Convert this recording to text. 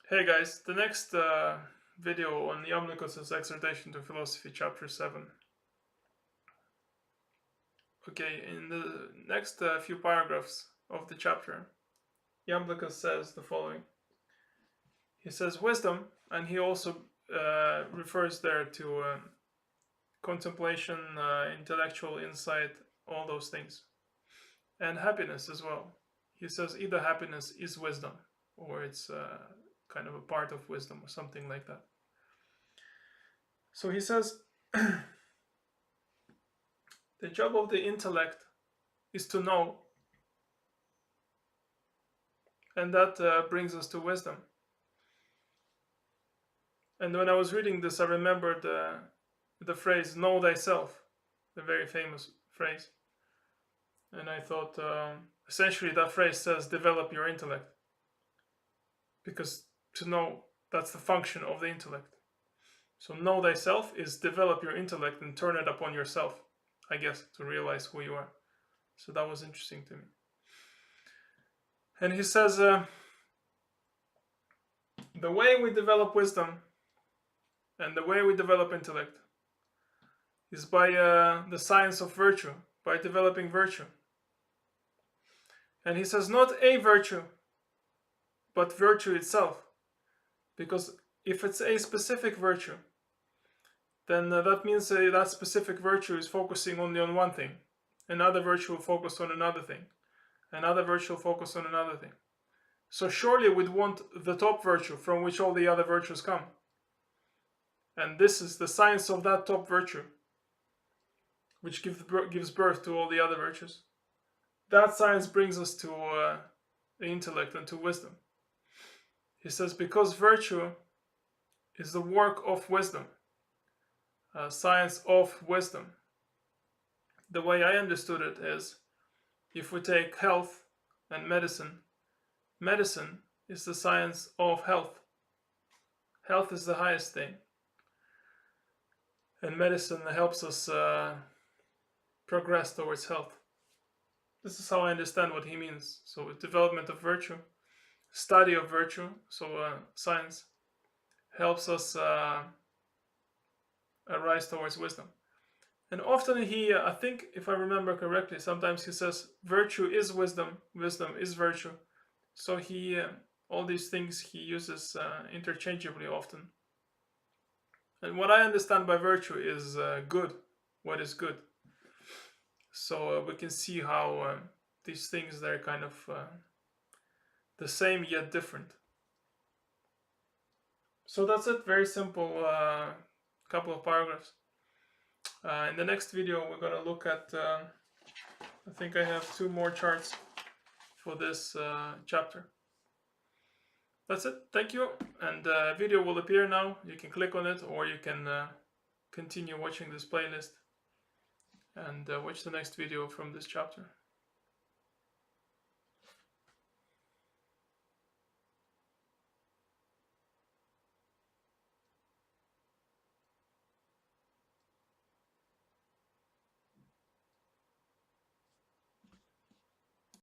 Hey guys, the next video on Iamblichus' Exhortation to Philosophy, chapter 7. Okay, in the next few paragraphs of the chapter, Iamblichus says the following. He says wisdom, and he also refers there to contemplation, intellectual insight, all those things, and happiness as well. He says either happiness is wisdom, or it's kind of a part of wisdom, or something like that. So he says, the job of the intellect is to know, and that brings us to wisdom. And when I was reading this, I remembered the phrase, know thyself, the very famous phrase. And I thought, essentially that phrase says, develop your intellect. Because to know, that's the function of the intellect. So know thyself is develop your intellect and turn it upon yourself, I guess, to realize who you are. So that was interesting to me. And he says, the way we develop wisdom and the way we develop intellect is by the science of virtue, by developing virtue. And he says not a virtue, but virtue itself. Because if it's a specific virtue, then that means that specific virtue is focusing only on one thing. Another virtue will focus on another thing. Another virtue will focus on another thing. So surely we'd want the top virtue from which all the other virtues come. And this is the science of that top virtue, which gives birth to all the other virtues. That science brings us to the intellect and to wisdom. He says, because virtue is the work of wisdom, science of wisdom. The way I understood it is, if we take health and medicine, medicine is the science of health. Health is the highest thing. And medicine helps us progress towards health. This is how I understand what he means. So development of virtue, study of virtue, so science, helps us rise towards wisdom. And often he, I think if I remember correctly, sometimes he says virtue is wisdom, wisdom is virtue. So he, all these things he uses interchangeably often. And what I understand by virtue is good, what is good. So we can see how these things, they're kind of the same yet different. So that's it, very simple couple of paragraphs. In the next video we're going to look at, I think I have 2 more charts for this chapter. That's it, thank you, and the video will appear now. You can click on it, or you can continue watching this playlist and watch the next video from this chapter.